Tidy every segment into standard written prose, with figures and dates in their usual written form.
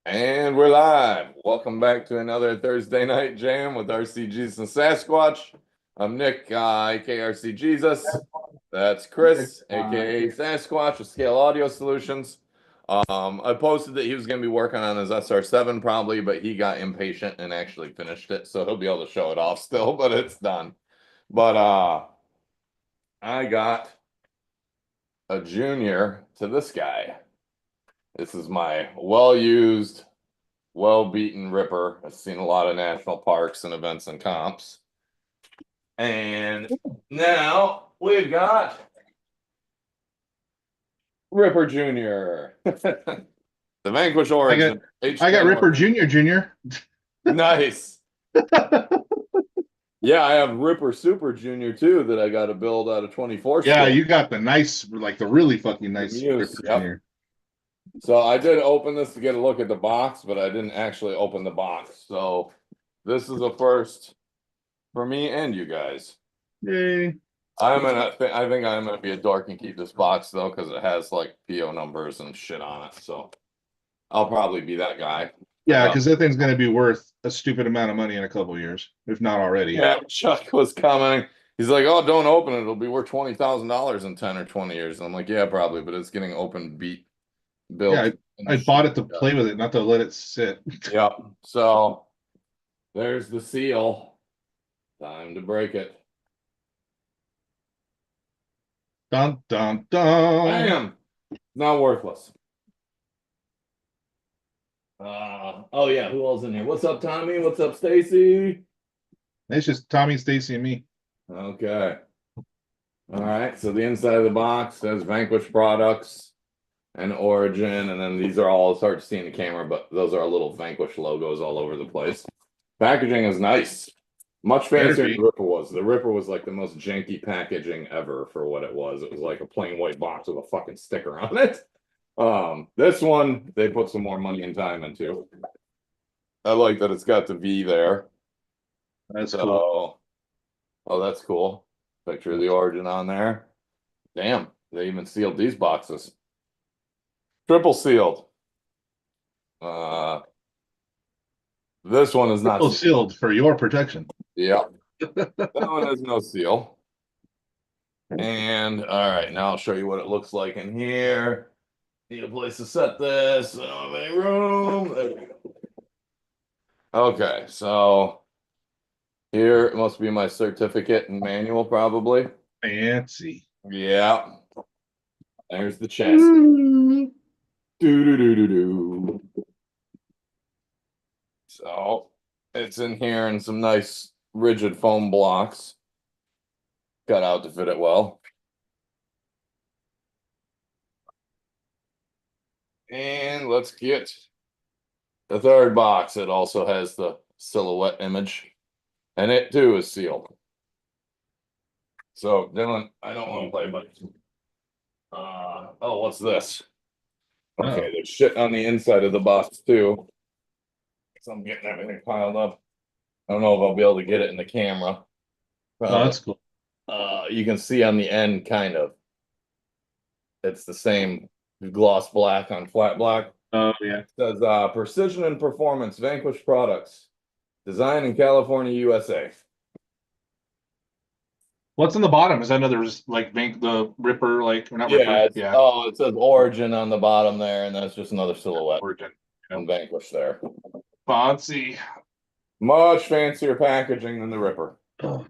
And we're live. Welcome back to another Thursday night jam with RCJesus and SASquatch. I'm Nick, aka RCJesus. That's Chris, aka SASquatch with Scale Audio Solutions. I posted that he was going to be working on his SR7 probably, but he got impatient and actually finished it, so he'll be able to show it off still, but it's done. But I got a junior to this guy. This is my well-used, well-beaten Ripper. I've seen a lot of national parks and events and comps. And now we've got Ripper Junior. The Vanquish I got Origin I got H10 Ripper Origin. Junior. Nice. Yeah, I have Ripper Super Junior too that I got to build out of 24 Yeah, scale. you got the nice, like the really fucking The nice Muse, Ripper yep. Junior. So I did open this to get a look at the box, but I didn't actually open the box. So this is a first for me and you guys. Yay. I think I'm gonna be a dork and keep this box though, because it has like PO numbers and shit on it. So I'll probably be that guy. Yeah, because that thing's gonna be worth a stupid amount of money in a couple years, if not already. Yeah, Chuck was commenting. He's like, "Oh, don't open it. It'll be worth $20,000 in 10 or 20 years." And I'm like, "Yeah, probably, but it's getting open, beat, Yeah, built, and I bought it shit." to play with it, not to let it sit. Yep. So there's the seal. Time to break it. Dun dun dun. Bam. Not worthless. Oh yeah, who else in here? What's up, Tommy? What's up, Stacy? It's just Tommy, Stacy, and me. Okay. All right. So the inside of the box says Vanquish products and Origin, and then these are all, it's hard to see in the camera, but those are our little Vanquish logos all over the place. Packaging is nice. Much Better fancier than be. the Ripper was. The Ripper was like the most janky packaging ever for what it was. It was like a plain white box with a fucking sticker on it. This one they put some more money and time into. I like that it's got the V there. That's cool. So, oh, that's cool. Picture of the Origin on there. Damn, they even sealed these boxes. Triple sealed. Uh, this one is not Triple sealed. sealed for your protection. Yep, that one has no seal. And all right, now I'll show you what it looks like in here. Need a place to set this. I don't have any room. There we go. Okay, so here it must be my certificate and manual, probably. Fancy. Yeah, there's the chassis. Ooh. Do do do do do. So it's in here in some nice rigid foam blocks, cut out to fit it well. And let's get the third box. It also has the silhouette image, and it too is sealed. So Dylan, I don't want to play, but oh, what's this? Okay, Oh, there's shit on the inside of the box too. So I'm getting everything piled up. I don't know if I'll be able to get it in the camera. Probably. that's cool. You can see on the end, kind of. It's the same gloss black on flat black. Oh yeah. It says precision and performance, Vanquish products, designed in California, USA. What's on the bottom? Is that another like the Ripper, like or not Yeah, Ripper? Yeah. it says Origin on the bottom there, and that's just another silhouette Origin. and Vanquish there. Fancy. Much fancier packaging than the Ripper. Oh.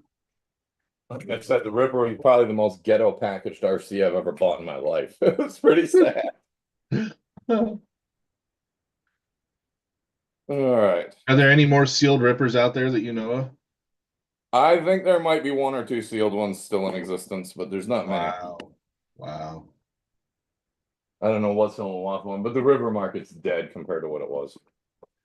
Like I said, the Ripper was probably the most ghetto packaged RC I've ever bought in my life. It's pretty sad. All right. Are there any more sealed Rippers out there that you know of? I think there might be one or two sealed ones still in existence, but there's not many. Wow. Wow. I don't know what's someone wants one, but the Ripper market's dead compared to what it was.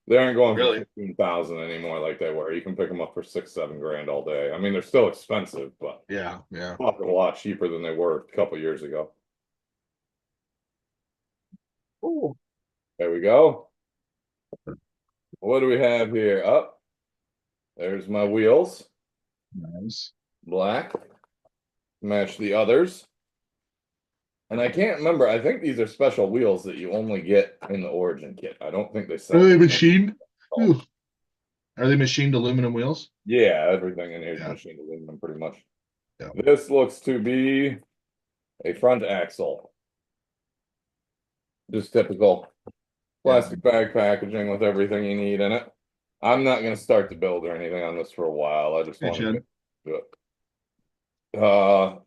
They aren't going for Really? 15,000 anymore like they were. You can pick them up for 6, 7 grand all day. I mean, they're still expensive, but Yeah, yeah. a lot cheaper than they were a couple years ago. Ooh. There we go. What do we have here? Up. There's my wheels. Nice. Black. Match the others. And I can't remember. I think these are special wheels that you only get in the Origin kit. I don't think they sell Are they them. machined? Ooh. Are they machined aluminum wheels? Yeah, everything in here is Yeah. machined aluminum pretty much. Yeah. This looks to be a front axle. Just typical plastic bag packaging with everything you need in it. I'm not going to start the build or anything on this for a while. I just Hey, want to Chad. do it.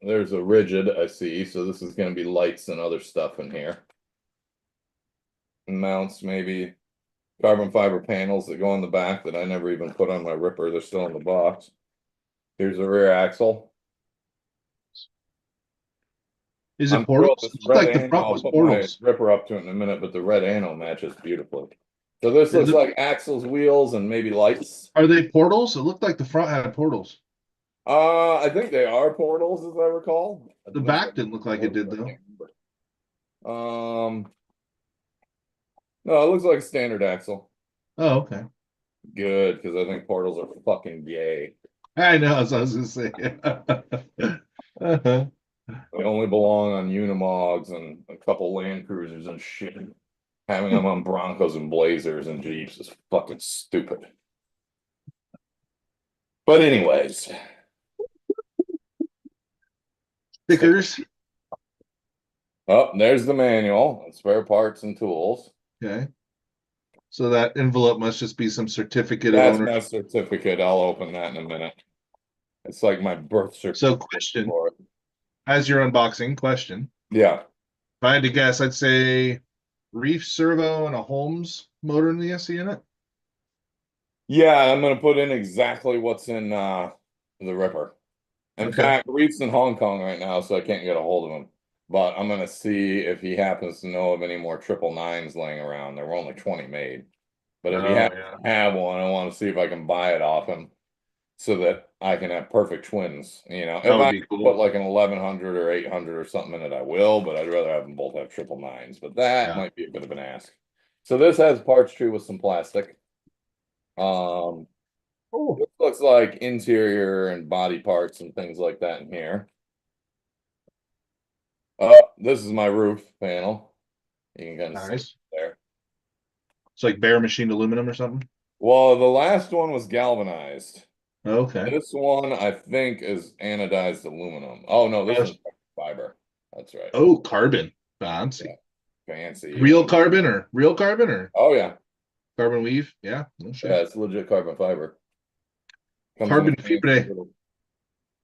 There's a rigid I see, so this is going to be lights and other stuff in here. Mounts, maybe carbon fiber panels that go on the back that I never even put on my ripper. They're still in the box. Here's the rear axle. Is I'm it thrilled portals? this It looked red like the anno. front I'll was put my portals. ripper up to it in a minute, but the red anno matches beautifully. So this looks like axles, wheels, and maybe lights. Are they portals? It looked like the front had portals. I think they are portals, as I recall. The back didn't look like it did, though. No, it looks like a standard axle. Oh, okay. Good, because I think portals are fucking gay. I know, as I was gonna say. Uh-huh. They only belong on Unimogs and a couple Land Cruisers and shit. Having them on Broncos and Blazers and Jeeps is fucking stupid. But anyways, Stickers. oh, there's the manual and spare parts and tools. Okay. So that envelope must just be some certificate of That's my ownership. certificate. I'll open that in a minute. It's like my birth certificate. So question, For it. as your unboxing question, Yeah. if I had to guess, I'd say Reef servo and a Holmes motor in the SE in it. Yeah, I'm gonna put in exactly what's in the Ripper. In Okay. fact, Reef's in Hong Kong right now, so I can't get a hold of him. But I'm gonna see if he happens to know of any more 999s laying around. There were only 20 made. But if he Oh, happens yeah. to have one, I want to see if I can buy it off him so that I can have perfect twins. You know, That if would I be put cool. like an 1100 or 800 or something in it, I will, but I'd rather have them both have 999s. But that Yeah. might be a bit of an ask. So this has parts tree with some plastic. Um, Oh, it looks like interior and body parts and things like that in here. Oh, this is my roof panel. You can kind of see it nice. there. It's like bare machined aluminum or something. Well, the last one was galvanized. Okay. This one, I think, is anodized aluminum. Oh, no, this one's fiber. That's right. Oh, carbon. Fancy. Fancy. Real carbon or real carbon or Oh, yeah. carbon weave? Yeah. No shit. Yeah, it's legit carbon fiber. Comes in a Carbon fancy fibre. little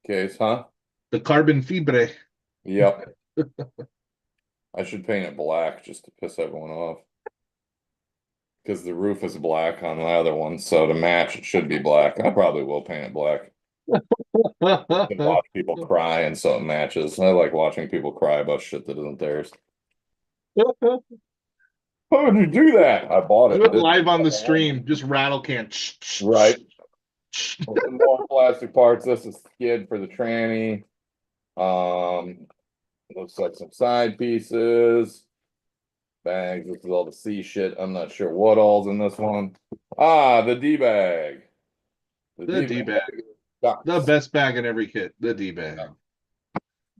case, huh? The carbon fibre. Yep. I should paint it black just to piss everyone off. Because the roof is black on the other one, so to match, it should be black. I probably will paint it black. And watch people cry, and so it matches. I like watching people cry about shit that isn't theirs. How did you do that? I bought Do it. it live on the stream. Just rattle can. Right. Some more plastic parts. This is skid for the tranny. Looks like some side pieces. Bags. This is all the C shit. I'm not sure what all's in this one. Ah, the D bag. The D bag. The best bag in every kit. The D bag.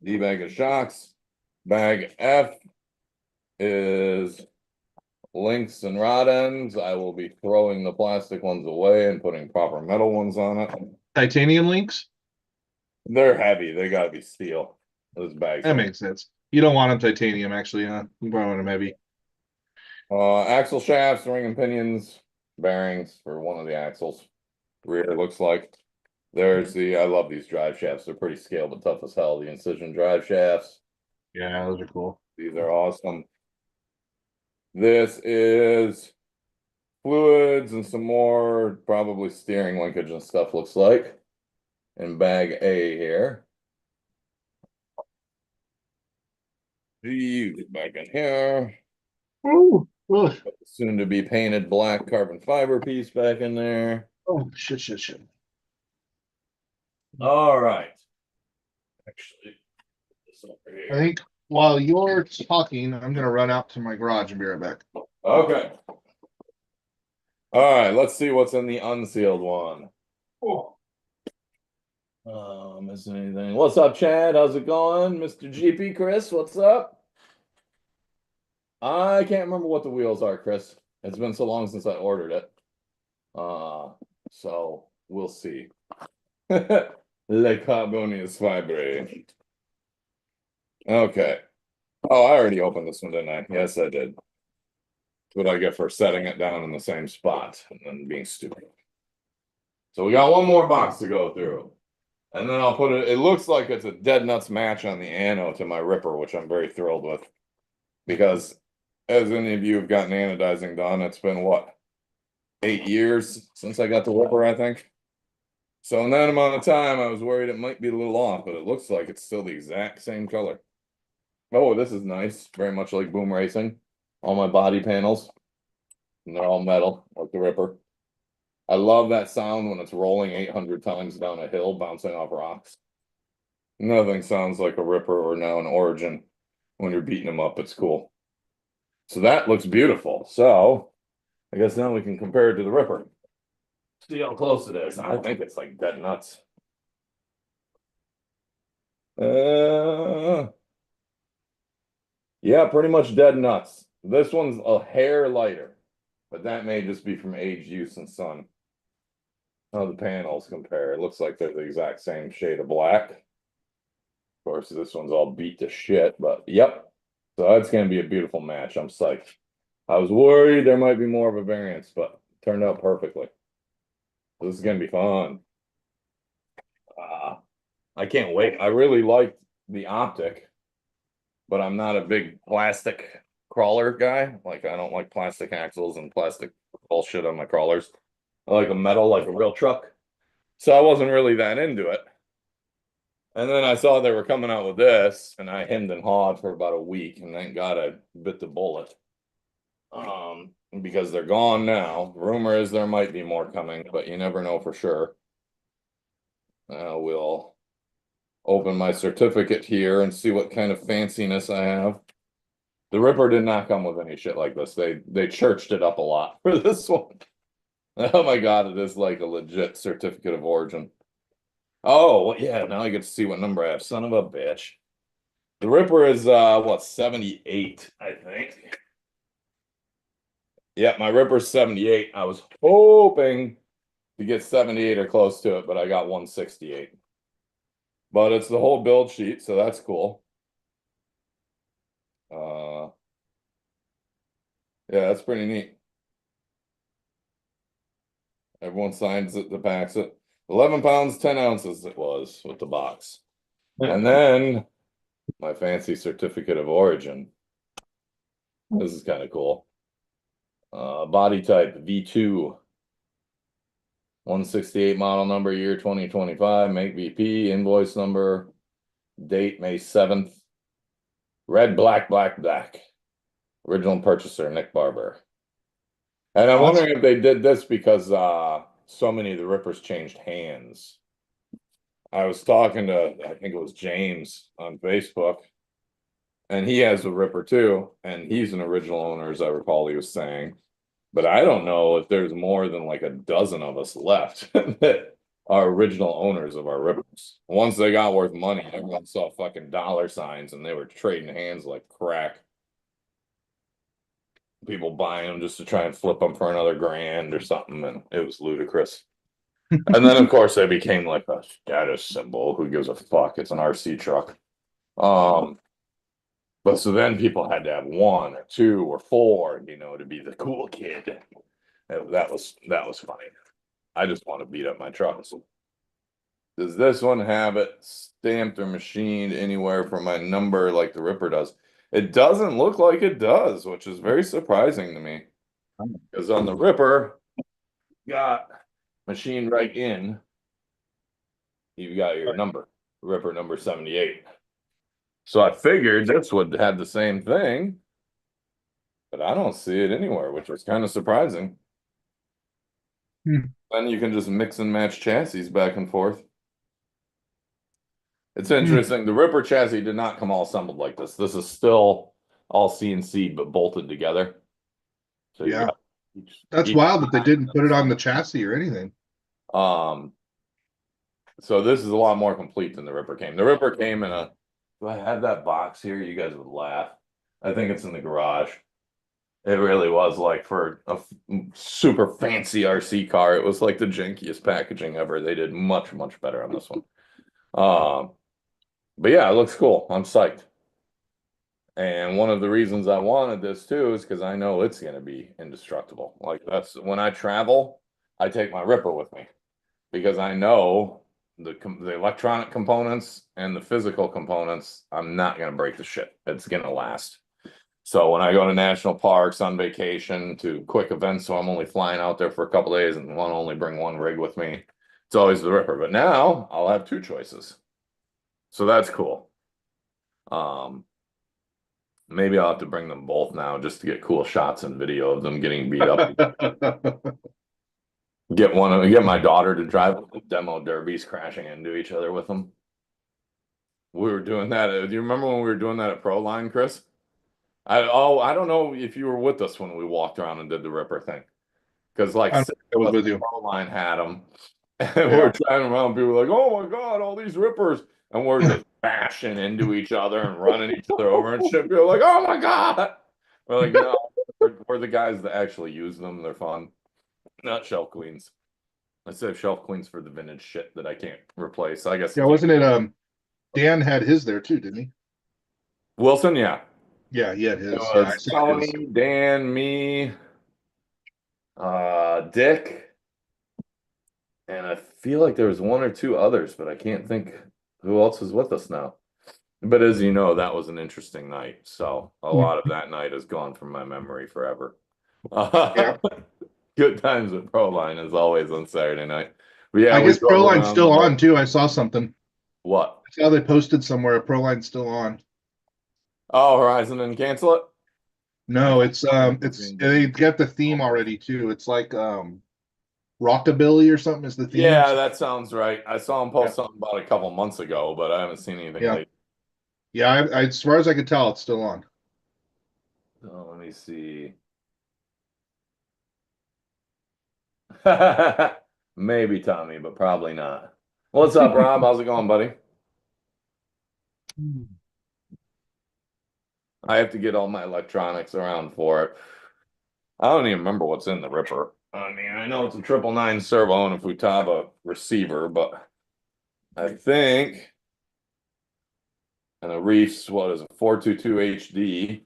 D bag of shocks. Bag F is links and rod ends. I will be throwing the plastic ones away and putting proper metal ones on it. Titanium links? They're heavy. They gotta be steel. Those bags. That makes sense. You don't want them titanium, actually, huh? You probably want them heavy. Axle shafts, ring and pinions, bearings for one of the axles. Rear looks like. There's I love these drive shafts. They're pretty scale, but tough as hell. The incision drive shafts. Yeah, those are cool. These are awesome. This is fluids and some more, probably steering linkage and stuff, looks like. In bag A here. G back in here. Ooh. Soon to be painted black carbon fiber piece back in there. Oh, shit. All right. Actually, this over I here. think while you're talking, I'm going to run out to my garage and be right back. Okay. All right, let's see what's in the unsealed one. Missing anything? What's up, Chad? How's it going? Mr. GP Chris, what's up? I can't remember what the wheels are, Chris. It's been so long since I ordered it. So we'll see. Le Carbonius Fibre. Okay. Oh, I already opened this one, didn't I? Yes, I did. What I get for setting it down in the same spot and then being stupid. So we got one more box to go through. And then I'll put it, it looks like it's a dead nuts match on the anno to my Ripper, which I'm very thrilled with. Because as any of you have gotten anodizing done, it's been what, 8 years since I got the Ripper, I think. So in that amount of time, I was worried it might be a little off, but it looks like it's still the exact same color. Oh, this is nice. Very much like Boom Racing. All my body panels. And they're all metal, like the Ripper. I love that sound when it's rolling 800 times down a hill, bouncing off rocks. Nothing sounds like a Ripper or now an Origin when you're beating them up. It's cool. So that looks beautiful. So I guess now we can compare it to the Ripper. See how close it is. I think it's like dead nuts. Yeah, pretty much dead nuts. This one's a hair lighter, but that may just be from age, use, and sun. How the panels compare. It looks like they're the exact same shade of black. Of course, this one's all beat to shit, but yep. So that's gonna be a beautiful match. I'm psyched. I was worried there might be more of a variance, but turned out perfectly. This is gonna be fun. I can't wait. I really liked the optic, but I'm not a big plastic crawler guy. Like I don't like plastic axles and plastic bullshit on my crawlers. I like a metal, like a real truck. So I wasn't really that into it. And then I saw they were coming out with this, and I hemmed and hawed for about a week, and thank God I bit the bullet. Because they're gone now. Rumor is there might be more coming, but you never know for sure. We'll open my certificate here and see what kind of fanciness I have. The Ripper did not come with any shit like this. They churched it up a lot for this one. Oh my God, it is like a legit certificate of origin. Oh, yeah, now I get to see what number I have. Son of a bitch. The Ripper is what, 78, I think. Yeah, my Ripper's 78. I was hoping to get 78 or close to it, but I got 168. But it's the whole build sheet, so that's cool. Yeah, that's pretty neat. Everyone signs it, the packs it. 11 pounds, 10 ounces it was with the box. And then my fancy certificate of origin. This is kind of cool. Body type V2. 168 model number, year 2025, make VP, invoice number, date May 7th. Red, black, black, black. Original purchaser, Nick Barber. And I'm wondering if they did this because so many of the Rippers changed hands. I was talking to, I think it was James on Facebook, and he has a Ripper too, and he's an original owner, as I recall he was saying. But I don't know if there's more than like a dozen of us left that are original owners of our Rippers. Once they got worth money, everyone saw fucking dollar signs and they were trading hands like crack. People buying them just to try and flip them for another grand or something, and it was ludicrous. And then, of course, they became like a status symbol. Who gives a fuck? It's an RC truck. But so then people had to have one or two or four, to be the cool kid. That was funny. I just want to beat up my trucks. Does this one have it stamped or machined anywhere for my number like the Ripper does? It doesn't look like it does, which is very surprising to me. Because on the Ripper, got machined right in. You've got your number, Ripper number 78. So I figured this would have the same thing, but I don't see it anywhere, which was kind of surprising. Then you can just mix and match chassis back and forth. It's interesting. The Ripper chassis did not come all assembled like this. This is still all CNC but bolted together. So yeah, that's wild that they didn't put it on the chassis or anything. So this is a lot more complete than the Ripper came. The Ripper came in a. Do I have that box here? You guys would laugh. I think it's in the garage. It really was like for a super fancy RC car. It was like the jankiest packaging ever. They did much, much better on this one. Um, but yeah, it looks cool. I'm psyched. And one of the reasons I wanted this too is because I know it's going to be indestructible. Like that's when I travel, I take my Ripper with me because I know the electronic components and the physical components, I'm not going to break the shit. It's going to last. So when I go to national parks on vacation to quick events, so I'm only flying out there for a couple days and want to only bring one rig with me, it's always the Ripper. But now I'll have two choices. So that's cool. Maybe I'll have to bring them both now just to get cool shots and video of them getting beat up. Get my daughter to drive demo derbies crashing into each other with them. We were doing that. Do you remember when we were doing that at Proline, Chris? I don't know if you were with us when we walked around and did the Ripper thing. Because like I was with you. Proline had them. And Yeah. we're driving around, people were like, oh my God, all these Rippers. And we're just bashing into each other and running each other over and shit. People are like, oh my God. We're like, no, we're the guys that actually use them. They're fun. Not shelf queens. I save shelf queens for the vintage shit that I can't replace. I guess Yeah, wasn't it Dan had his there too, didn't he? Wilson, yeah. Yeah, he had It his. Yeah, I was saw his. Tony, Dan, me, Dick, and I feel like there was one or two others, but I can't think who else is with us now. But as you know, that was an interesting night. So a lot of that night is gone from my memory forever. Yeah. Good times with Proline as always on Saturday night. But yeah, I we guess drove Proline's around the still whole. on too. I saw something. What? I saw they posted somewhere. Proline's still on. Oh, Horizon didn't cancel it? I No, thought it's they got the theme already too. It's like Rockabilly or something is the theme. Yeah, that sounds right. I saw him Yeah. post something about a couple months ago, but I haven't seen anything Yeah. lately. Yeah, as far as I could tell, it's still on. So let me see. Maybe Tommy, but probably not. What's up, Rob? How's it going, buddy? I have to get all my electronics around for it. I don't even remember what's in the Ripper. I mean, I know it's a 999 servo and a Futaba receiver, but I think, and a Reef's, what is it, 422 HD.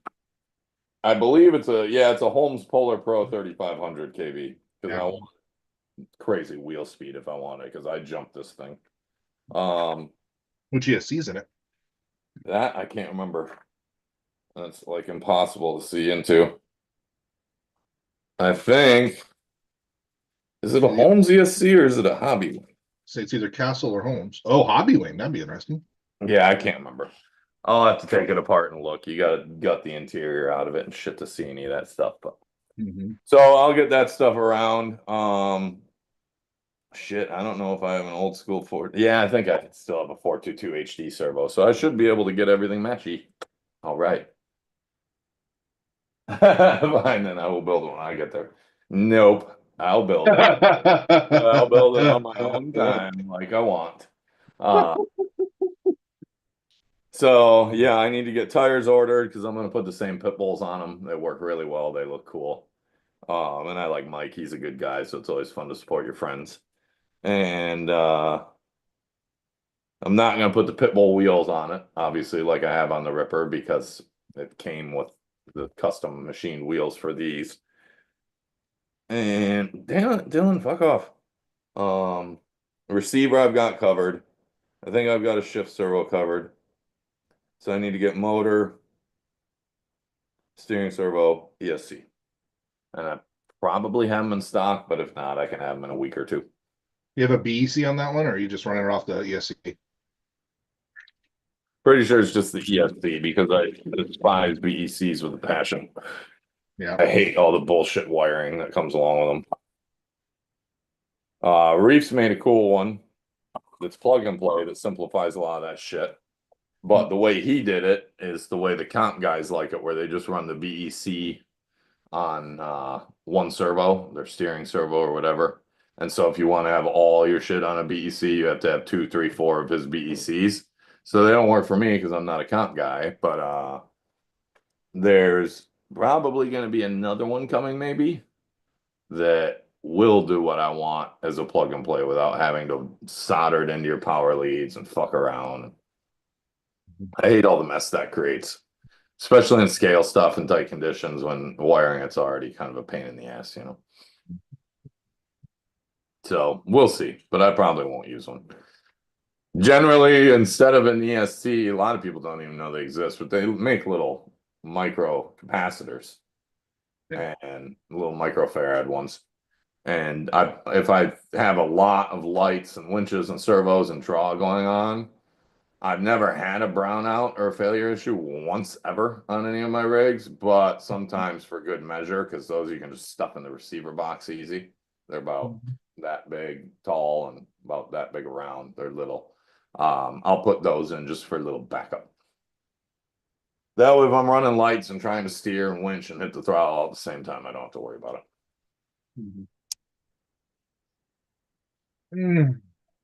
I believe it's a Holmes Polar Pro 3500 kV because I Yeah. want crazy wheel speed if I want it because I jumped this thing. Um, Which he has C's in it. that I can't remember. That's like impossible to see into. I think, is it a Holmes ESC or is it a Hobby? Say it's either Castle or Holmes. Oh, Hobby Wing. That'd be interesting. Yeah, I can't remember. I'll have to take it apart and look. You gotta gut the interior out of it and shit to see any of that stuff. But so I'll get that stuff around. Shit, I don't know if I have an old school Ford. Yeah, I think I still have a 422 HD servo, so I should be able to get everything matchy. All right. Fine, then I will build one when I get there. Nope, I'll build it. I'll build it on my own time, like I want. Uh, so yeah, I need to get tires ordered because I'm gonna put the same pit bulls on them. They work really well. They look cool. And I like Mike. He's a good guy, so it's always fun to support your friends. And I'm not gonna put the pit bull wheels on it, obviously, like I have on the Ripper because it came with the custom machine wheels for these. And Dylan, fuck off. Receiver I've got covered. I think I've got a shift servo covered. So I need to get motor, steering servo, ESC. And I probably have them in stock, but if not, I can have them in a week or two. You have a BEC on that one, or are you just running it off the ESC? Pretty sure it's just the ESC because I despise BECs with a passion. Yeah. I hate all the bullshit wiring that comes along with them. Reef's made a cool one that's plug and play that simplifies a lot of that shit. But the way he did it is the way the comp guys like it, where they just run the BEC on one servo, their steering servo or whatever. And so if you want to have all your shit on a BEC, you have to have 2, 3, 4 of his BECs. So they don't work for me because I'm not a comp guy, but there's probably going to be another one coming, maybe, that will do what I want as a plug and play without having to solder it into your power leads and fuck around. I hate all the mess that creates, especially in scale stuff in tight conditions when wiring it's already kind of a pain in the ass, you know. So we'll see, but I probably won't use one. Generally, instead of an ESC, a lot of people don't even know they exist, but they make little micro capacitors and little microfarad ones. And if I have a lot of lights and winches and servos and draw going on, I've never had a brownout or a failure issue once ever on any of my rigs, but sometimes for good measure, because those you can just stuff in the receiver box easy. They're about that big, tall, and about that big around. They're little. I'll put those in just for a little backup. That way, if I'm running lights and trying to steer and winch and hit the throttle all at the same time, I don't have to worry about it.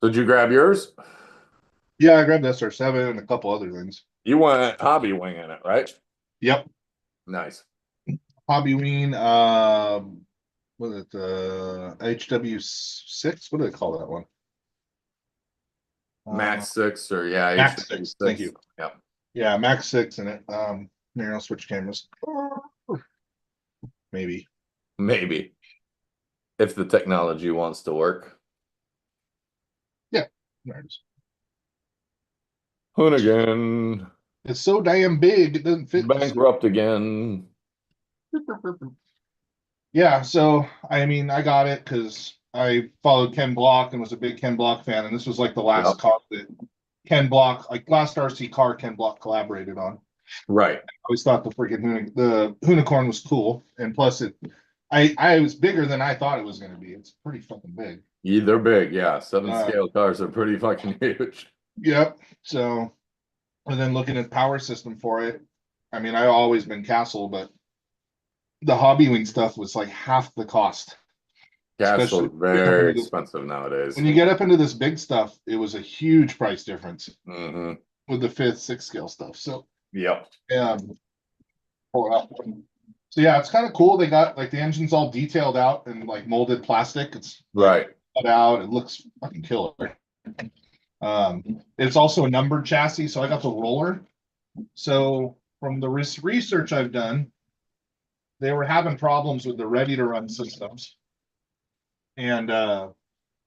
Did you grab yours? Yeah, I grabbed SR7 and a couple other things. You went hobby wing in it, right? Yep. Nice. Hobby wing, what is it, HW6? What do they call that one? Max 6 or yeah, Max HW 6. Thank you. Yep. Yeah, Max 6 in it. Here, I'll switch cameras. Maybe. Maybe. If the technology wants to work. Yeah. There it is. Hoonigan. It's so damn big, it doesn't fit. Bankrupt again. Yeah, so I mean, I got it because I followed Ken Block and was a big Ken Block fan, and this was like the last car that Ken Block, like last RC car Ken Block collaborated on. Right. I always thought the freaking the Hoonicorn was cool, and plus I was bigger than I thought it was going to be. It's pretty fucking big. Yeah, they're big, yeah. 7 scale cars are pretty fucking huge. Yep. So, and then looking at power system for it, I mean, I've always been Castle, but the Hobby Wing stuff was like half the cost. Castle is very expensive nowadays. When you get up into this big stuff, it was a huge price difference with the 5th, 6th scale stuff. So, yep. So yeah, it's kind of cool. They got like the engine's all detailed out and like molded plastic. It's right cut out. It looks fucking killer. It's also a numbered chassis, so I got the roller. So from the research I've done, they were having problems with the ready to run systems. And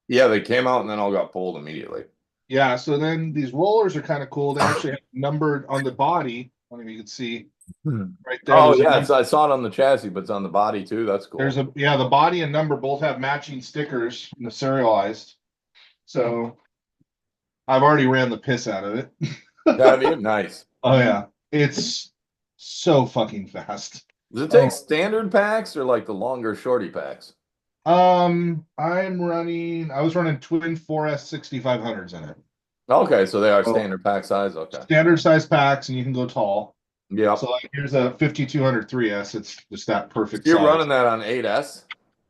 yeah, they came out and then all got pulled immediately. Yeah, so then these rollers are kind of cool. They actually have numbered on the body. I don't know if you can see right there. Oh yeah, I saw it on the chassis, but it's on the body too. That's cool. There's the body and number both have matching stickers and the serialized. So I've already ran the piss out of it. That'd be nice. Oh yeah, it's so fucking fast. Does it take standard packs or like the longer shorty packs? I was running twin 4S 6500s in it. Okay, so they are standard pack size. Okay. Standard size packs, and you can go tall. Yeah. So like here's a 5200 3S. It's just that perfect You're size. running that on 8S?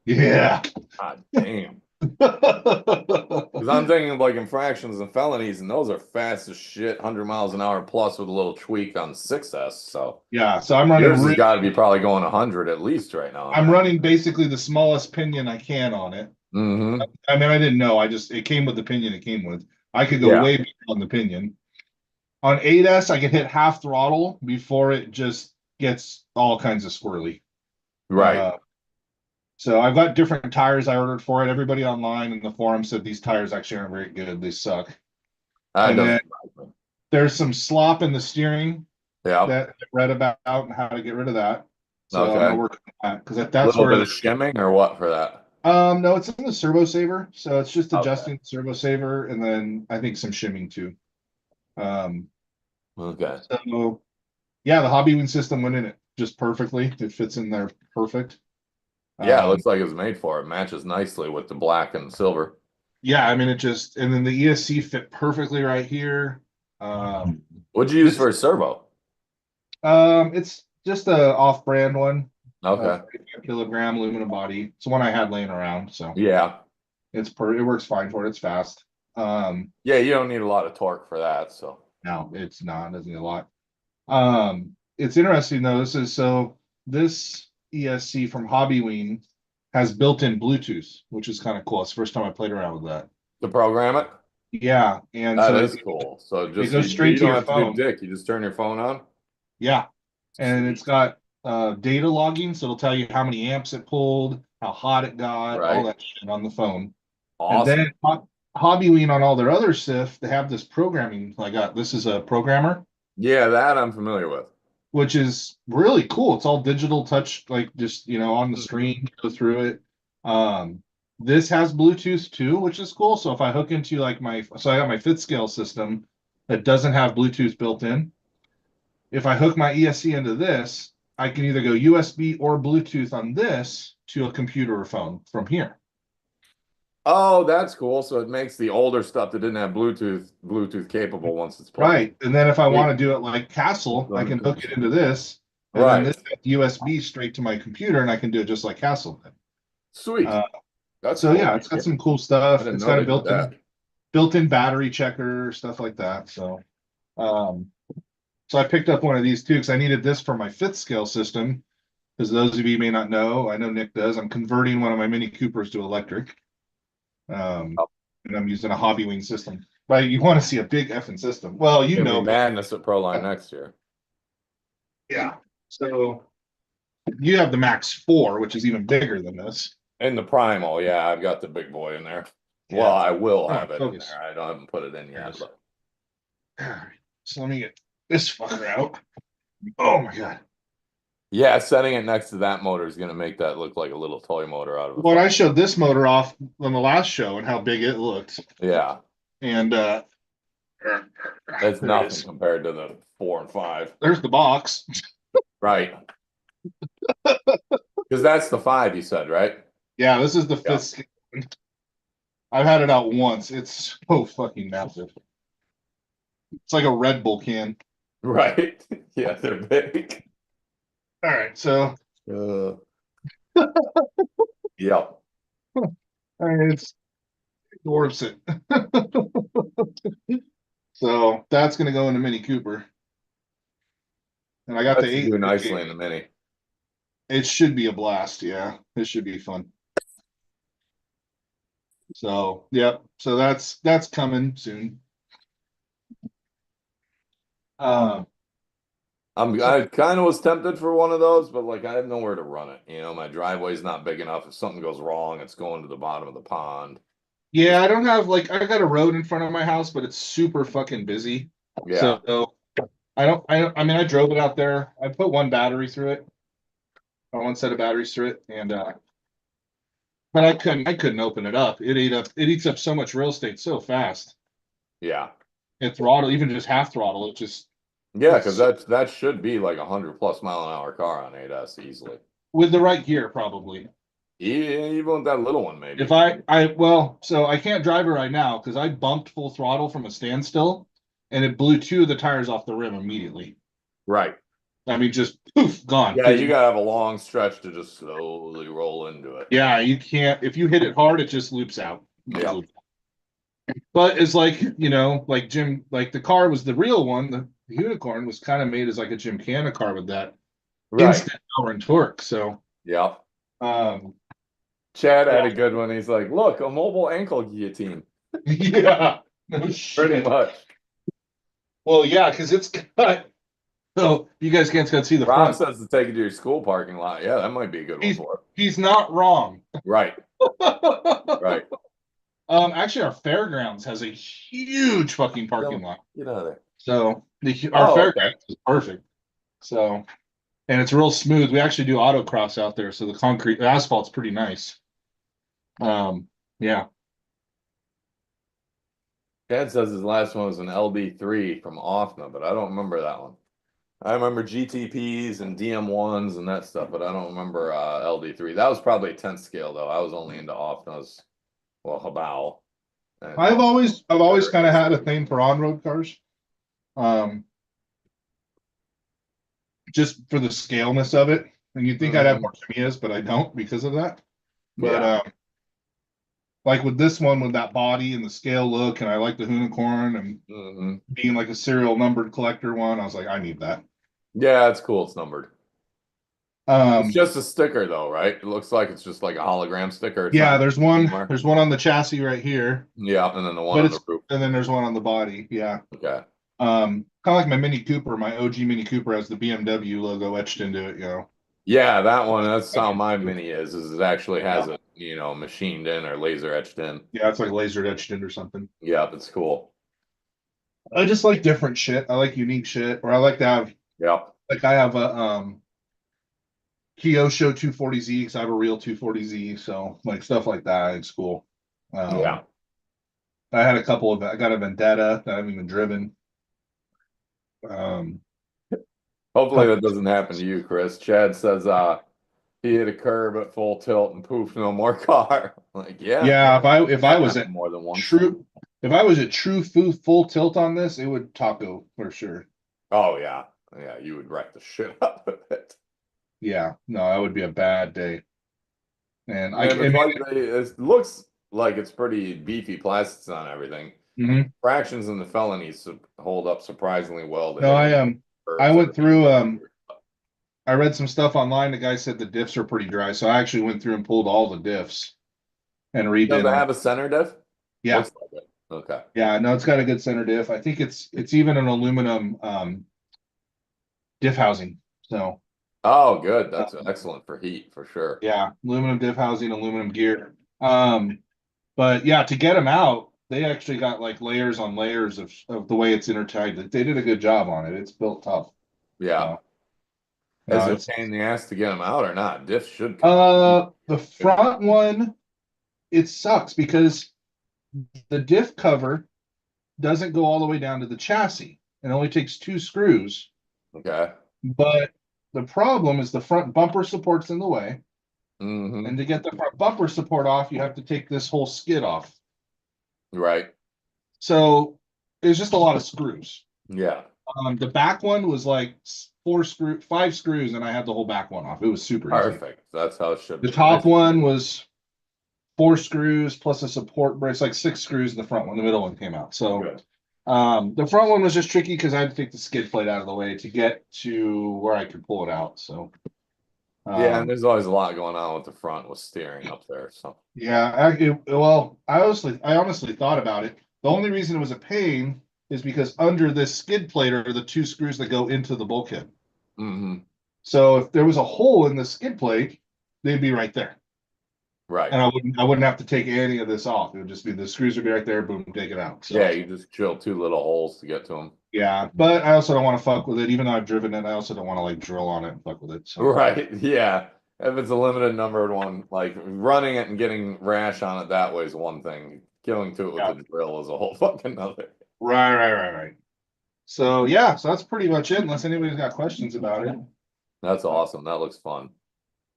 Yeah. God damn. Because I'm thinking of like infractions and felonies, and those are fast as shit, 100 miles an hour plus with a little tweak on 6S. So yeah, so I'm running. Yours has got to be probably going 100 at least right now. I'm running basically the smallest pinion I can on it. I mean, I didn't know. It came with the pinion it came with. I could go way beyond on the pinion. On 8S, I could hit half throttle before it just gets all kinds of squirrely. Right. So I've got different tires I ordered for it. Everybody online in the forum said these tires actually aren't very good. They suck. And then there's some slop in the steering that I read about and how to get rid of that. So I'm gonna work on that because that's a little bit of shimming or what for that? No, it's in the servo saver, so it's just adjusting the servo saver and then I think some shimming too. Okay. So yeah, the Hobby Wing system went in it just perfectly. It fits in there perfect. Yeah, it looks like it was made for it. Matches nicely with the black and silver. Yeah, I mean and then the ESC fit perfectly right here. What'd you use for a servo? It's just a off-brand one. Okay. 5 kilogram aluminum body. It's one I had laying around, so yeah, it works fine for it. It's fast. Yeah, you don't need a lot of torque for that, so no, it's not. It doesn't need a lot. It's interesting though. this ESC from Hobbyween has built-in Bluetooth, which is kind of cool. It's the first time I played around with that. To program it? Yeah, and that so is cool. So just it goes straight to don't your have phone. to do dick. You just turn your phone on. Yeah, and it's got data logging, so it'll tell you how many amps it pulled, how hot it got, all that shit on the phone. Awesome. And then Hobbyween on all their other stuff, they have this programming. This is a programmer. Yeah, that I'm familiar with. Which is really cool. It's all digital touch, like just on the screen, go through it. This has Bluetooth too, which is cool. So if I hook into I got my fifth scale system that doesn't have Bluetooth built in. If I hook my ESC into this, I can either go USB or Bluetooth on this to a computer or phone from here. Oh, that's cool. So it makes the older stuff that didn't have Bluetooth capable once it's plugged. Right. And then if I want to do it like Castle, I can hook it into this. And then this USB straight to my computer, and I can do it just like Castle did. Sweet. That's cool. Yeah, it's got some cool stuff. It's got a built-in battery checker, stuff like that. So I picked up one of these too because I needed this for my fifth scale system. Because those of you may not know, I know Nick does. I'm converting one of my Mini Coopers to electric. And I'm using a Hobbywing system. But you want to see a big effing system. Well, madness at Proline next year. Yeah. So you have the Max 4, which is even bigger than this. And the Primal, yeah, I've got the big boy in there. Yeah. Well, I will have it in there. I haven't put it in yet. But... All right. So let me get this fucker out. Oh my god. Yeah, setting it next to that motor is going to make that look like a little toy motor out of it. Well, I showed this motor off on the last show and how big it looked. Yeah. And it's nothing compared to the 4 and 5. There's the box. Right. Because that's the 5 you said, right? Yeah, this is the 5th. I've had it out once. It's so fucking massive. It's like a Red Bull can. Right. Yeah, they're big. All right, so yep. It dwarfs it. So that's gonna go in the Mini Cooper. And I got the 8. Do nicely in the Mini. It should be a blast, yeah. It should be fun. So yep. So that's coming soon. I kind of was tempted for one of those, but I have nowhere to run it. My driveway's not big enough. If something goes wrong, it's going to the bottom of the pond. Yeah, I don't have I got a road in front of my house, but it's super fucking busy. Yeah. So I mean I drove it out there. I put one battery through it. One set of batteries through it, and but I couldn't open it up. It eats up so much real estate so fast. Yeah. It throttle, even just half throttle, it just because that should be like 100+ mile an hour car on 8S easily. With the right gear, probably. Even with that little one, maybe. If so I can't drive it right now because I bumped full throttle from a standstill and it blew 2 of the tires off the rim immediately. Right. I mean, just poof, gone. Yeah, you gotta have a long stretch to just slowly roll into it. Yeah, you can't. If you hit it hard, it just loops out. Yeah. But it's like Jim, the car was the real one. The unicorn was kind of made as like a Gymkhana car with that instant power and torque. So yeah. Chad had a good one. He's like, "Look, a mobile ankle guillotine." Yeah, pretty much. Well, yeah, because it's got. So you guys can't see the Rob front. says to take it to your school parking lot. Yeah, that might be a good one for it. He's not wrong. Right. Right. Actually, our fairgrounds has a huge fucking parking lot. Get out of there. So our fairgrounds is perfect. So, and it's real smooth. We actually do autocross out there, so the asphalt's pretty nice. Yeah. Chad says his last one was an LB3 from OFNA, but I don't remember that one. I remember GTPs and DM1s and that stuff, but I don't remember LD3. That was probably a 10th scale though. I was only into OFNAs. Well, Habao. I've always kind of had a thing for on-road cars. Just for the scaleness of it. And you'd think I'd have more Tamiya's, but I don't because of that. But like with this one, with that body and the scale look, and I like the unicorn and being like a serial numbered collector one, I was like, I need that. Yeah, it's cool. It's numbered. It's just a sticker though, right? It looks like it's just like a hologram sticker. It's Yeah, not there's one. anymore. There's one on the chassis right here. Yeah, and then the one But on it's the roof. and then there's one on the body. Yeah. Okay. Kind of like my Mini Cooper. My OG Mini Cooper has the BMW logo etched into it. You know. Yeah, that one. That's how my Mini is. Is it actually has Yeah. it, machined in or laser etched in. Yeah, it's like laser etched in or something. Yeah, it's cool. I just like different shit. I like unique shit, or I like to have. Yeah. Like I have a Kyosho 240Z because I have a real 240Z, so like stuff like that. It's cool. Yeah. I had a couple of. I got a Vendetta that I haven't even driven. Hopefully that doesn't happen to you, Chris. Chad says he hit a curb at full tilt and poof, no more car. Like, yeah. Yeah, if I That was at happened more than once. true full tilt on this, it would taco for sure. Oh yeah. Yeah, you would wreck the shit up with it. Yeah, no, that would be a bad day. And it looks like it's pretty beefy plastics on everything. Mhm. Fractions and the felonies hold up surprisingly well. No, I went through I read some stuff online. The guy said the diffs are pretty dry, so I actually went through and pulled all the diffs and redid Does it them. have a center diff? Yeah. Looks like it. Okay. Yeah, no, it's got a good center diff. I think it's even an aluminum diff housing. So Oh, good. That's excellent for heat for sure. yeah, aluminum diff housing, aluminum gear. But yeah, to get them out, they actually got like layers on layers of the way it's intertied. They did a good job on it. It's built tough. Yeah. Is it a pain in the ass to get them out or not? Diff should come out. The front one, it sucks because the diff cover doesn't go all the way down to the chassis. It only takes 2 screws. Okay. But the problem is the front bumper support's in the way. Mm-hmm. And to get the front bumper support off, you have to take this whole skid off. Right. So there's just a lot of screws. Yeah. The back one was like 5 screws, and I had the whole back one off. It was super easy. Perfect. That's how it should The be. top one was 4 screws plus a support brace, like 6 screws in the front one. The middle one came out. So Good. the front one was just tricky because I had to take the skid plate out of the way to get to where I could pull it out. So yeah, and there's always a lot going on with the front with steering up there. So yeah, I honestly thought about it. The only reason it was a pain is because under this skid plate are the 2 screws that go into the bulkhead. mm-hmm. So if there was a hole in the skid plate, they'd be right there. Right. And I wouldn't have to take any of this off. It would just be the screws would be right there, boom, take it out. So, yeah, you just drill 2 little holes to get to them. Yeah, but I also don't want to fuck with it. Even though I've driven it, I also don't want to like drill on it and fuck with it. So. Right. Yeah. If it's a limited numbered one, like running it and getting rash on it that way is one thing. Going to it with a drill is a whole fucking other. Right. So yeah, so that's pretty much it. Unless anybody's got questions about it. That's awesome. That looks fun.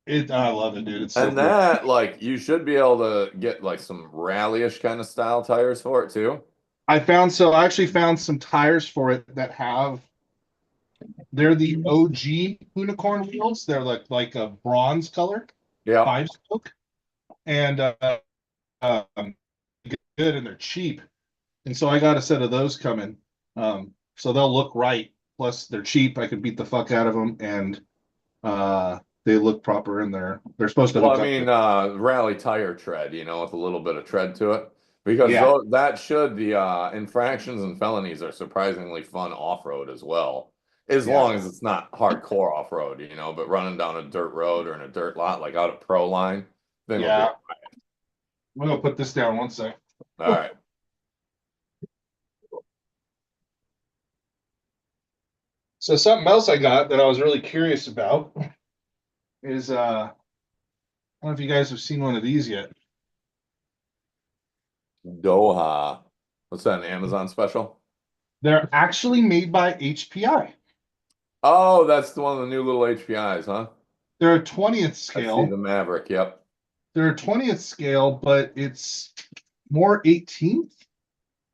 I love it, dude. It's so cool. Like you should be able to get like some rally-ish kind of style tires for it too. I actually found some tires for it that they're the OG unicorn wheels. They're like a bronze color. Yeah. 5-spoke. And good, and they're cheap. And so I got a set of those coming. So they'll look right. Plus they're cheap. I could beat the fuck out of them, and they look proper, and they're supposed to hook up. Rally tire tread, with a little bit of tread to it. Because the infractions and felonies are surprisingly fun off-road as well. As long as it's not hardcore off-road, but running down a dirt road or in a dirt lot, like out at Pro Line. Then I'm gonna put this down one sec. All right. So something else I got that I was really curious about is I don't know if you guys have seen one of these yet. Doha. What's that, an Amazon special? They're actually made by HPI. Oh, that's the one of the new little HPIs, huh? They're a 20th scale. I see the Maverick, yep. They're a 20th scale, but it's more 18th.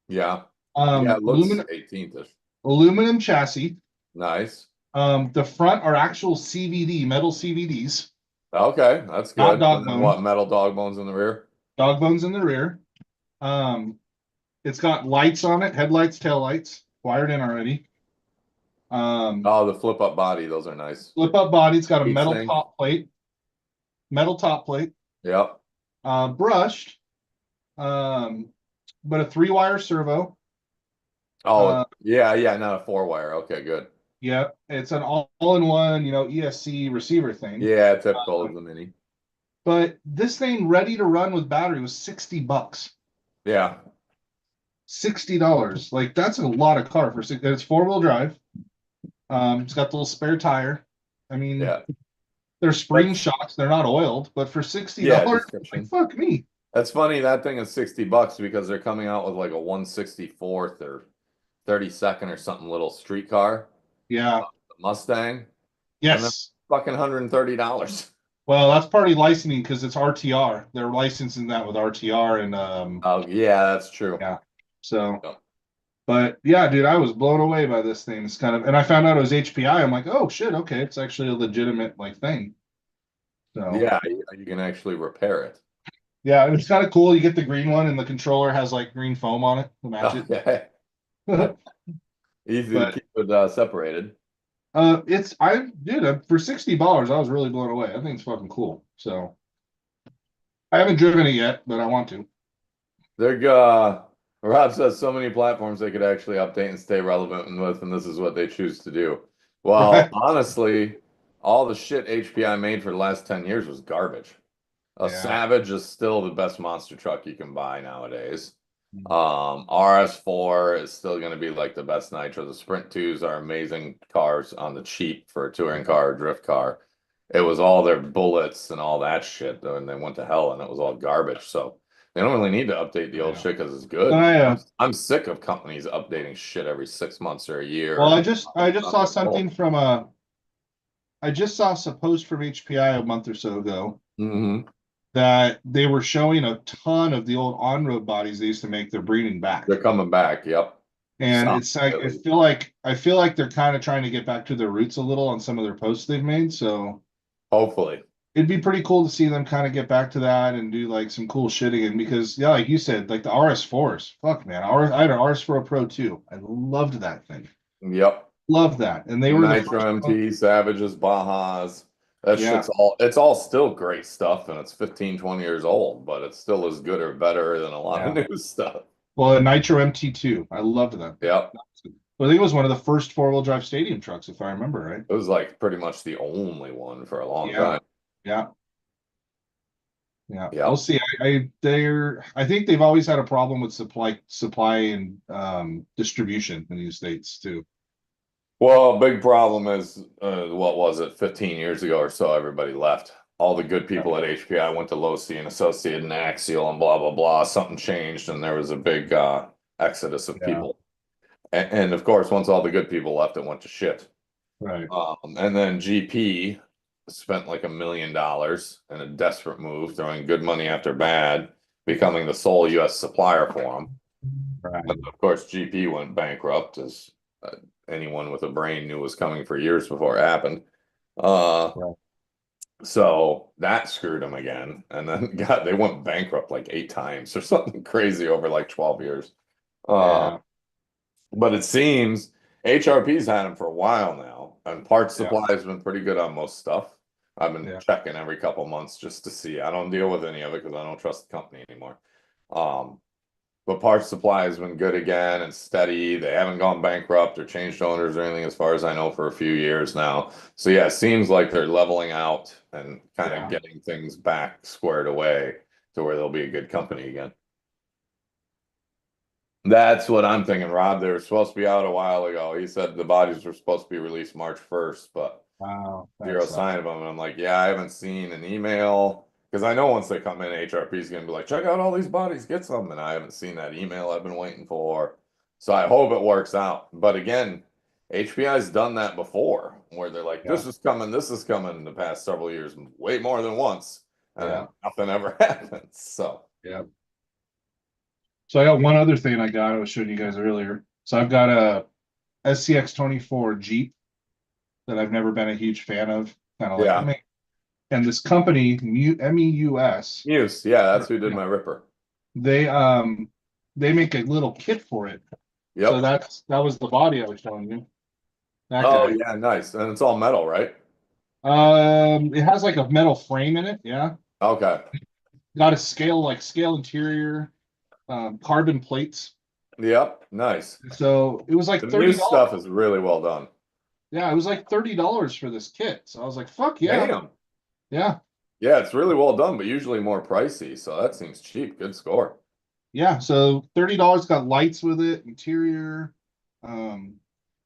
Yeah. It looks 18th-ish. Aluminum chassis. Nice. The front are actual CVD, metal CVDs. Okay, that's good. Not dog bones. What, metal dog bones in the rear? Dog bones in the rear. It's got lights on it, headlights, taillights, wired in already. Oh, the flip up body, those are nice. Flip up body. It's got a Heat metal sink. top plate. Metal top plate. Yep. Brushed. But a 3-wire servo. Oh, yeah, not a 4-wire. Okay, good. Yeah, it's an all-in-one, ESC receiver thing. Yeah, typical of the Mini. But this thing ready to run with battery was $60. Yeah. $60. Like that's a lot of car for six. It's 4-wheel drive. It's got the little spare tire. I mean, Yeah. they're spring shocks. They're not oiled, but for $60, like, fuck me. That's funny. That thing is $60 because they're coming out with like a 164th or 32nd or something little street car. Yeah. Mustang. Yes. Fucking $130. Well, that's partly licensing because it's RTR. They're licensing that with RTR and oh yeah, that's true. Yeah. So but yeah, dude, I was blown away by this thing. It's kind of, and I found out it was HPI. I'm like, oh shit, okay, it's actually a legitimate like thing. So yeah, you can actually repair it. Yeah, it's kind of cool. You get the green one, and the controller has like green foam on it to match it. Easy to keep it separated. For $60, I was really blown away. I think it's fucking cool. So I haven't driven it yet, but I want to. Rob says so many platforms they could actually update and stay relevant with, and this is what they choose to do. Well, honestly, all the shit HPI made for the last 10 years was garbage. Savage is still the best monster truck you can buy nowadays. RS4 is still going to be like the best nitro. The Sprint 2s are amazing cars on the cheap for a touring car or drift car. It was all their bullets and all that shit, and they went to hell, and it was all garbage. So they don't really need to update the old shit because it's good. I'm sick of companies updating shit every 6 months or a year. Well, I just saw something from I just saw a post from HPI a month or so ago that they were showing a ton of the old on-road bodies they used to make. They're bringing back. They're coming back. Yep. And it's like I feel like they're kind of trying to get back to their roots a little on some of their posts they've made. So hopefully it'd be pretty cool to see them kind of get back to that and do like some cool shit again. Because yeah, like you said, like the RS4s, fuck man, I had an RS4 Pro too. I loved that thing. Yep. Loved that. And they were Nitro MT, Savages, Bajas. That shit's all still great stuff, and it's 15, 20 years old, but it's still as good or better than a lot of new stuff. Well, a Nitro MT2. I loved that. Yep. Well, I think it was one of the first 4-wheel drive stadium trucks, if I remember right. It was like pretty much the only one for a long time. Yeah. We'll see. I think they've always had a problem with supply and distribution in the States too. Well, a big problem is, what was it, 15 years ago or so, everybody left. All the good people at HPI went to Losi and Associated and Axial and blah, blah, blah. Something changed, and there was a big exodus of people. And of course, once all the good people left, it went to shit. Right. And then GP spent like $1 million in a desperate move, throwing good money after bad, becoming the sole U.S. supplier for them. Right. And of course, GP went bankrupt, as anyone with a brain knew was coming for years before it happened. So that screwed them again. And then they went bankrupt like 8 times or something crazy over like 12 years. But it seems HRP's had them for a while now, and parts supply has been pretty good on most stuff. I've been checking every couple months just to see. I don't deal with any of it because I don't trust the company anymore. But parts supply has been good again and steady. They haven't gone bankrupt or changed owners or anything, as far as I know, for a few years now. So yeah, it seems like they're leveling out and kind of getting things back squared away to where they'll be a good company again. That's what I'm thinking, Rob. They were supposed to be out a while ago. He said the bodies were supposed to be released March 1st, but zero sign of them. And I'm like, yeah, I haven't seen an email. Because I know once they come in, HRP is going to be like, check out all these bodies, get some. And I haven't seen that email I've been waiting for. So I hope it works out. But again, HPI's done that before, where they're like, this is coming in the past several years, way more than once. And nothing ever happens. So, So I got one other thing I was showing you guys earlier. So I've got a SCX24 Jeep that I've never been a huge fan of. Kind of like me. And this company, MEUS. Muse, that's who did my Ripper. They make a little kit for it. So that was the body I was showing you. That Oh guy. yeah, nice. And it's all metal, right? It has like a metal frame in it. Yeah. Okay. Got a scale interior, carbon plates. Yep. Nice. So it was The like new $30. stuff is really well done. Yeah, it was like $30 for this kit. So I was like, fuck yeah. Damn. Yeah. Yeah, it's really well done, but usually more pricey. So that seems cheap. Good score. Yeah. So $30 got lights with it, interior. Um,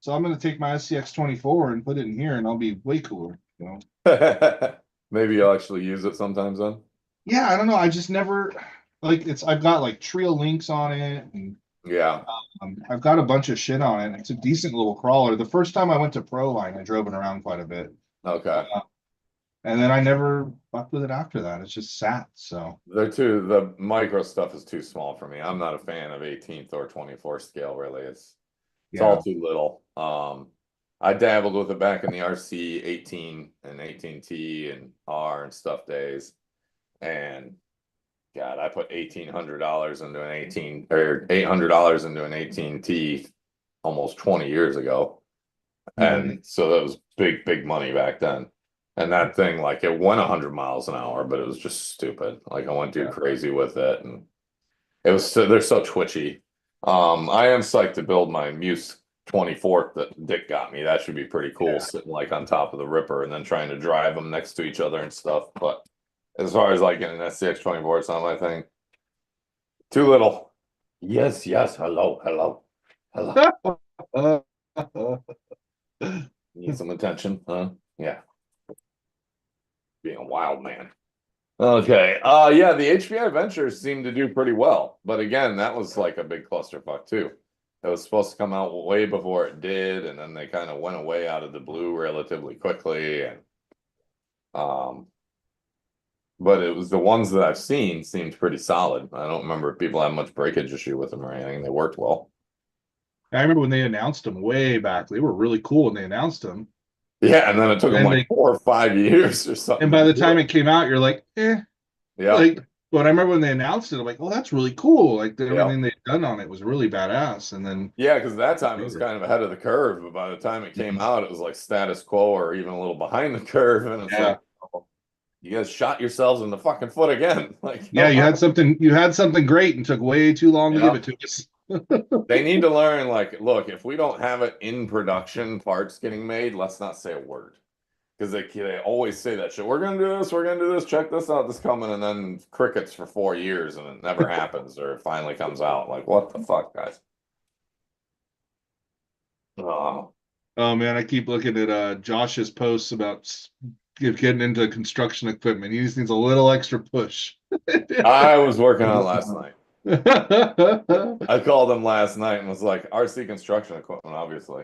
so I'm gonna take my SCX-24 and put it in here and I'll be way cooler, you know. Maybe you'll actually use it sometimes then. Yeah, I don't know. I just never like I've got like trio links on it and Yeah. I've got a bunch of shit on it. It's a decent little crawler. The first time I went to Proline, I drove it around quite a bit. Okay. And then I never fucked with it after that. It's just sat. So The micro stuff is too small for me. I'm not a fan of 18th or 24 scale really. It's yeah. all too little. I dabbled with it back in the RC 18 and 18T and R and stuff days. And God, I put $1,800 into an 18 or $800 into an 18T almost 20 years ago. And so that was big money back then. And that thing, like it went 100 miles an hour, but it was just stupid. Like I went too crazy with it, and it was they're so twitchy. I am psyched to build my Muse 24 that Dick got me. That should be pretty cool, sitting like on top of the Ripper and then trying to drive them next to each other and stuff. But as far as like getting an SCX-24, it's not my thing. Too little. Yes, hello. Need some attention, huh? Yeah. Being a wild man. Okay. Yeah, the HPI Ventures seemed to do pretty well. But again, that was like a big clusterfuck too. It was supposed to come out way before it did, and then they kind of went away out of the blue relatively quickly. And but it was the ones that I've seen seemed pretty solid. I don't remember if people had much breakage issue with them or anything. They worked well. I remember when they announced them way back. They were really cool when they announced them. Yeah, and then it took them like 4 or 5 years or something. And by the time it came out, you're like, eh. Yeah. Like, but I remember when they announced it, I'm like, oh, that's really cool. Like everything they'd done on it was really badass. And then yeah, because that time it was kind of ahead of the curve, but by the time it came out, it was like status quo or even a little behind the curve. And it's like, oh, you guys shot yourselves in the fucking foot again. Like, yeah, you had something great and took way too long to give it to us. They need to learn, like, look, if we don't have it in production, parts getting made, let's not say a word. Because they always say that shit. We're gonna do this, check this out, this coming, and then crickets for 4 years and it never happens, or it finally comes out. Like, what the fuck, guys? Oh man, I keep looking at Josh's posts about getting into construction equipment. He just needs a little extra push. I was working on it last night. I called him last night and was like, RC construction equipment, obviously.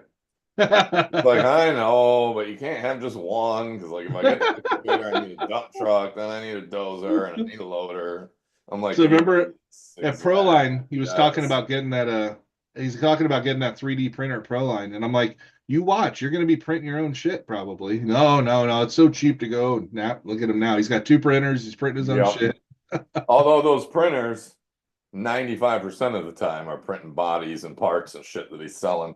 Like, I know, but you can't have just one, because like if I get the excavator, I need a dump truck, then I need a dozer, and I need a loader. I'm like, so remember at Proline, he was talking about getting that he's talking about getting that 3D printer at Proline, and I'm like, you watch, you're gonna be printing your own shit probably. No, it's so cheap to go. Now look at him now. He's got 2 printers, he's printing his own shit. Although those printers 95% of the time are printing bodies and parts and shit that he's selling.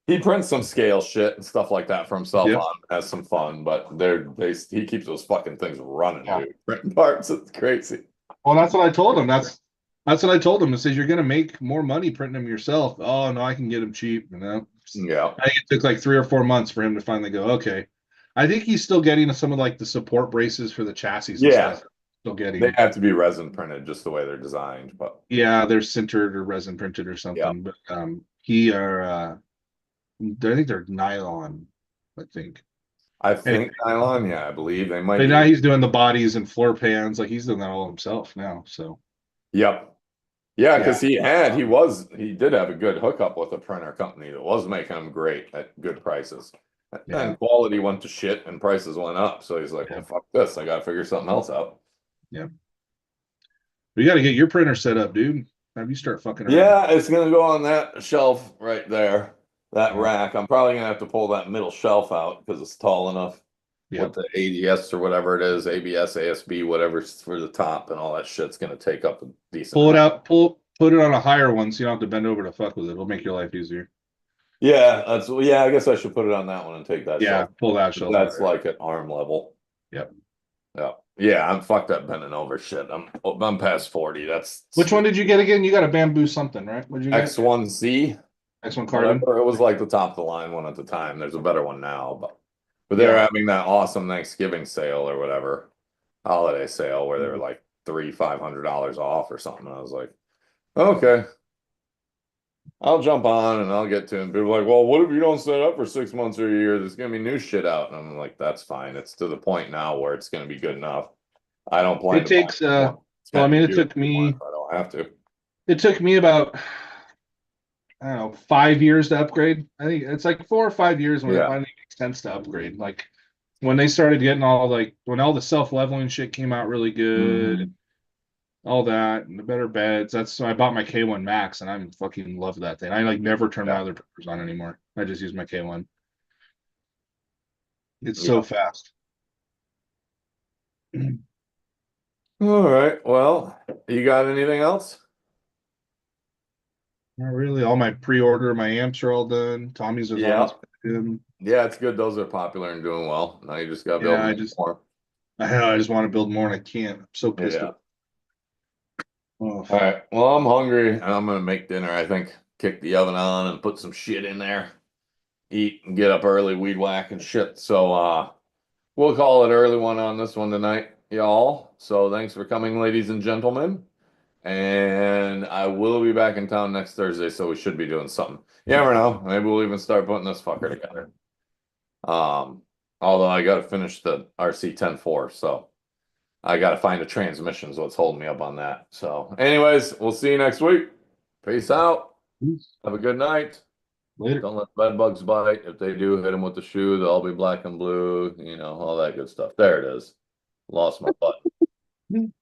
He prints some scale shit and stuff like that for himself on, has some fun, but he keeps those fucking things running, dude. Printing parts, it's crazy. Well, that's what I told him. That's what I told him. It says you're gonna make more money printing them yourself. Oh no, I can get them cheap, you know. Yeah. I think it took like 3 or 4 months for him to finally go, okay. I think he's still getting some of like the support braces for the chassis and stuff. Still getting. They have to be resin printed just the way they're designed, but yeah, they're sintered or resin printed or something. But I think they're nylon. I think nylon. Yeah, I believe they might. But now he's doing the bodies and floor pans. Like he's doing that all himself now. So. Yep. Yeah, because he did have a good hookup with a printer company that was making them great at good prices. And quality went to shit and prices went up. So he's like, well, fuck this. I got to figure something else out. Yeah. We got to get your printer set up, dude. Have you start fucking around. Yeah, it's going to go on that shelf right there, that rack. I'm probably going to have to pull that middle shelf out because it's tall enough with the ADS or whatever it is, ABS, ASB, whatever's for the top and all that shit's going to take up a decent Pull it out, put it on a higher one so you don't have to bend over to fuck with it. It'll make your life easier. Yeah, I guess I should put it on that one and take that Yeah, shelf. pull that shelf. That's like at arm level. Yep. Yeah. Yeah, I'm fucked up bending over shit. I'm past 40. That's Which one did you get again? You got a bamboo something, right? What'd you get? X1C. X1 carbon. Whatever. It was like the top of the line one at the time. There's a better one now, but they're Yeah. having that awesome Thanksgiving sale or whatever, holiday sale where they were like $500 off or something. I was like, okay, I'll jump on and I'll get to it. People are like, well, what if you don't set up for 6 months or a year? There's gonna be new shit out. And I'm like, that's fine. It's to the point now where it's gonna be good enough. I don't plan It to buy takes more. well, I mean, it took Anymore if me I don't have to. about, I don't know, 5 years to upgrade. I think it's like 4 or 5 years when it Yeah. finally makes sense to upgrade. Like when they started getting when all the self-leveling shit came out really good, Mhm. all that, and the better beds. That's when I bought my K1 Max, and I'm fucking love that thing. I like never turn my other papers on anymore. I just use my K1. It's so fast. All right. Well, you got anything else? Not really. All my pre-order, my amps are all done. Tommy's is on its way. Yeah, it's good. Those are popular and doing well. Now you just gotta build Yeah, more. I just want to build more and I can't. I'm so pissed Yeah. off. All right. Well, I'm hungry and I'm gonna make dinner. I think kick the oven on and put some shit in there. Eat and get up early, weed whack and shit. So we'll call it early one on this one tonight, y'all. So thanks for coming, ladies and gentlemen. And I will be back in town next Thursday, so we should be doing something. You never know. Maybe we'll even start putting this fucker together. Um, although I gotta finish the RC10 so I gotta find a transmission, is what's holding me up on that. So, anyways, we'll see you next week. Peace out. Have a good night. Later. Don't let bed bugs bite. If they do, hit them with the shoe. They'll all be black and blue, all that good stuff. There it is. Lost my button.